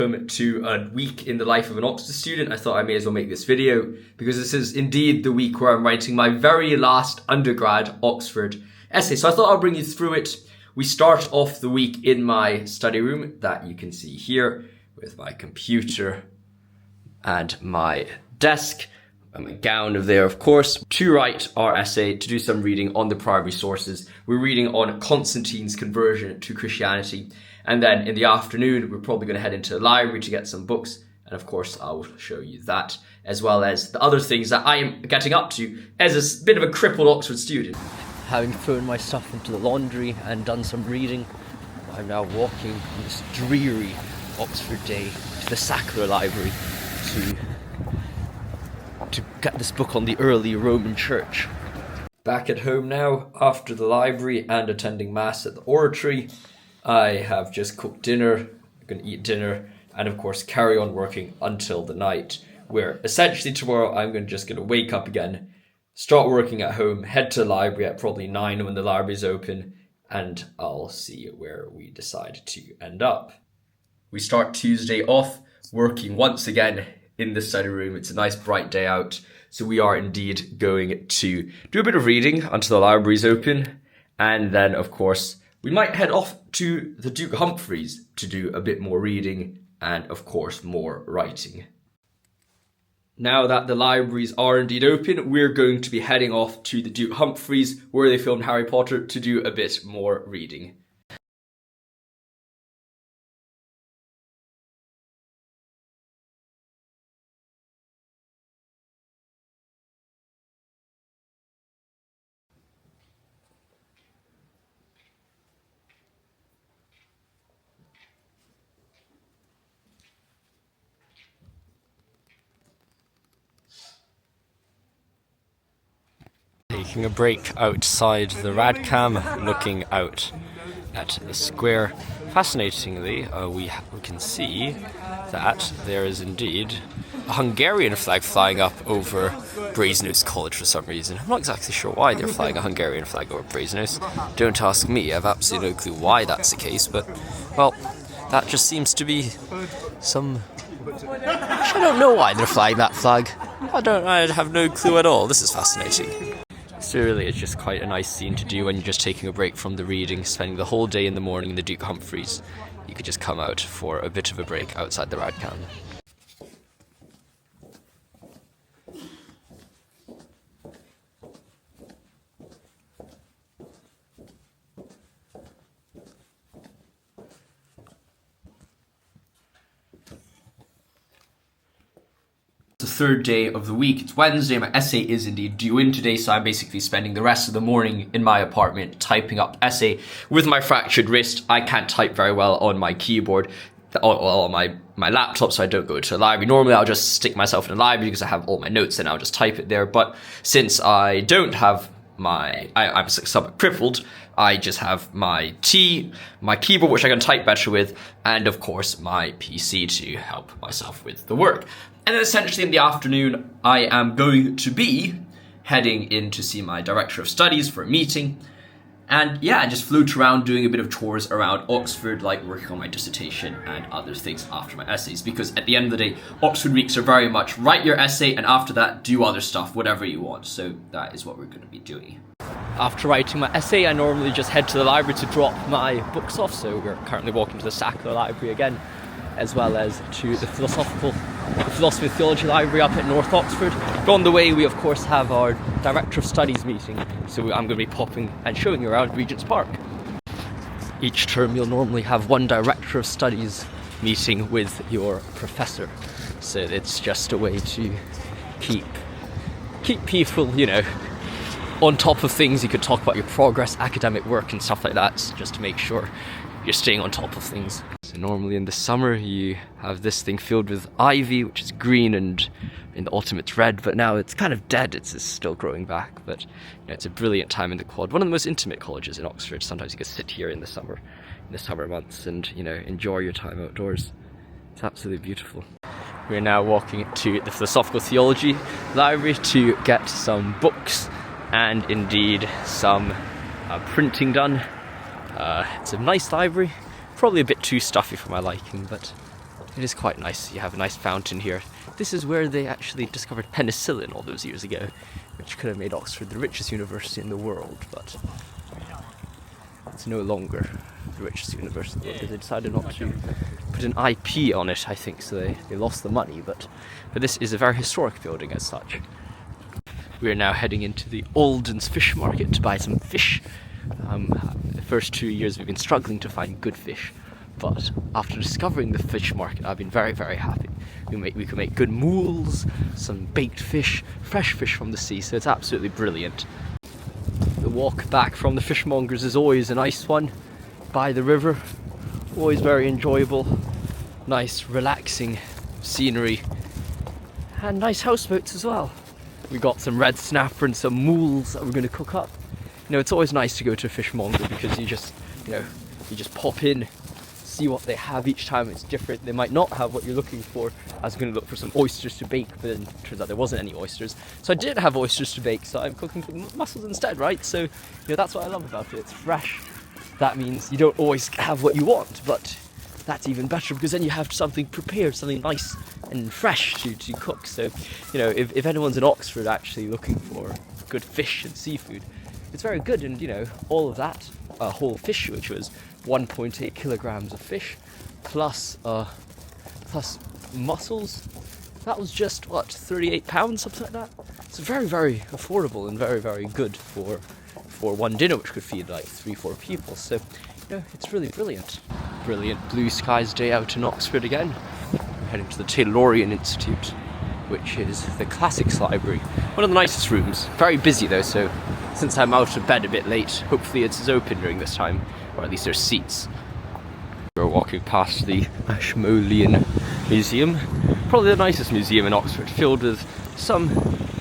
To a week in the life of an Oxford student, I thought I may as well make this video because this is indeed the week where I'm writing my very last undergrad Oxford essay. So I thought I'll bring you through it. We start off the week in my study room that you can see here with my computer and my desk and my gown over there, of course, to write our essay, to do some reading on the primary sources. We're reading on Constantine's conversion to Christianity. And then in the afternoon, we're probably going to head into the library to get some books. And of course, I will show you that, as well as the other things that I am getting up to as a bit of a crippled Oxford student. Having thrown my stuff into the laundry and done some reading, I'm now walking on this dreary Oxford day to the Sacra Library to get this book on the early Roman Church. Back at home now, after the library and attending Mass at the Oratory. I have just cooked dinner, I'm going to eat dinner, and of course carry on working until the night, where essentially tomorrow I'm just going to wake up again, start working at home, head to the library at probably 9 when the library's open, and I'll see where we decide to end up. We start Tuesday off working once again in the study room. It's a nice bright day out, so we are indeed going to do a bit of reading until the library's open, and then of course we might head off to the Duke Humphreys to do a bit more reading and, of course, more writing. Now that the libraries are indeed open, we're going to be heading off to the Duke Humphreys, where they filmed Harry Potter, to do a bit more reading. Taking a break outside the Radcam, looking out at the square. Fascinatingly, we can see that there is indeed a Hungarian flag flying up over Brasenose College for some reason. I'm not exactly sure why they're flying a Hungarian flag over Brasenose. Don't ask me, I have absolutely no clue why that's the case, but, well, that just seems to be some... I don't know why they're flying that flag. I have no clue at all. This is fascinating. So really, it's just quite a nice scene to do when you're just taking a break from the reading, spending the whole day in the morning in the Duke Humphreys. You could just come out for a bit of a break outside the Radcam. The third day of the week. It's Wednesday. My essay is indeed due in today, so I'm basically spending the rest of the morning in my apartment typing up essay. With my fractured wrist, I can't type very well on my keyboard, on my laptop, so I don't go to the library. Normally I'll just stick myself in the library because I have all my notes and I'll just type it there, but since I don't have I'm somewhat crippled, I just have my keyboard, which I can type better with, and of course my PC to help myself with the work. And then essentially in the afternoon, I am going to be heading in to see my director of studies for a meeting. And yeah, I just float around doing a bit of chores around Oxford, like working on my dissertation and other things after my essays. Because at the end of the day, Oxford weeks are very much write your essay and after that, do other stuff, whatever you want. So that is what we're going to be doing. After writing my essay, I normally just head to the library to drop my books off. So we're currently walking to the Sacra Library again, as well as to the Philosophy and Theology Library up at North Oxford. But on the way, we of course have our Director of Studies meeting, so I'm going to be popping and showing you around Regent's Park. Each term you'll normally have one Director of Studies meeting with your professor, so it's just a way to keep people, on top of things. You could talk about your progress, academic work and stuff like that, just to make sure you're staying on top of things. So normally in the summer you have this thing filled with ivy, which is green, and in the autumn it's red, but now it's kind of dead. It's still growing back, but it's a brilliant time in the quad. One of the most intimate colleges in Oxford. Sometimes you can sit here in the summer months and enjoy your time outdoors. It's absolutely beautiful. We're now walking to the Philosophical Theology Library to get some books and indeed some printing done. It's a nice library, probably a bit too stuffy for my liking, but It is quite nice. You have a nice fountain here. This is where they actually discovered penicillin all those years ago, which could have made Oxford the richest university in the world, but it's no longer the richest university in the world because they decided not to put an IP on it, I think, so they lost the money, but this is a very historic building as such. We are now heading into the Alden's fish market to buy some fish. The first 2 years we've been struggling to find good fish, but after discovering the fish market, I've been very, very happy. We can make good moules, some baked fish, fresh fish from the sea, so it's absolutely brilliant. The walk back from the fishmongers is always a nice one, by the river, always very enjoyable, nice relaxing scenery, and nice houseboats as well. We got some red snapper and some moules that we're going to cook up. You know, it's always nice to go to a fishmonger because you just pop in, see what they have each time. It's different. They might not have what you're looking for. I was going to look for some oysters to bake, but then it turns out there wasn't any oysters. So I did have oysters to bake, so I'm cooking mussels instead, right? So, that's what I love about it. It's fresh. That means you don't always have what you want, but that's even better because then you have something prepared, something nice and fresh to cook. So, if anyone's in Oxford actually looking for good fish and seafood, it's very good. And, all of that, whole fish, which was 1.8 kilograms of fish, plus mussels, that was just, £38, something like that. It's very, very affordable and very, very good for one dinner, which could feed like 3-4 people. So, it's really brilliant. Brilliant blue skies day out in Oxford again. We're heading to the Taylorian Institute, which is the classics library. One of the nicest rooms. Very busy though, so since I'm out of bed a bit late, hopefully it's open during this time, or at least there's seats. We're walking past the Ashmolean Museum, probably the nicest museum in Oxford, filled with some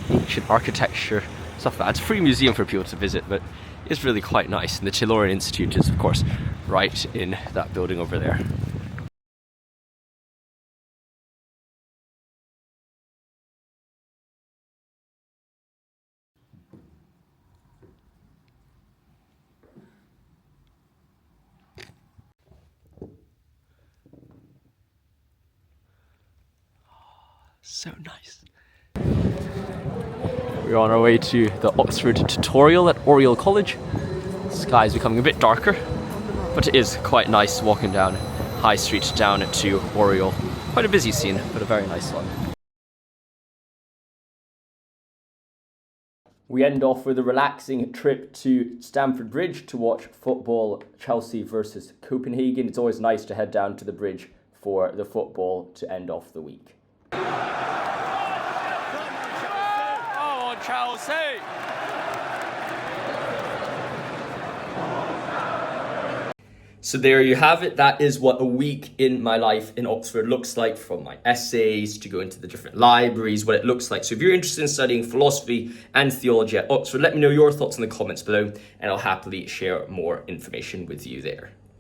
ancient architecture, stuff like that. It's a free museum for people to visit, but it's really quite nice. And the Taylorian Institute is, of course, right in that building over there. So nice. We're on our way to the Oxford tutorial at Oriel College. The sky is becoming a bit darker, but it is quite nice walking down High Street down to Oriel. Quite a busy scene, but a very nice one. We end off with a relaxing trip to Stamford Bridge to watch football, Chelsea versus Copenhagen. It's always nice to head down to the bridge for the football to end off the week. Oh, Chelsea! So there you have it. That is what a week in my life in Oxford looks like, from my essays to go into the different libraries, what it looks like. So if you're interested in studying philosophy and theology at Oxford, let me know your thoughts in the comments below and I'll happily share more information with you there.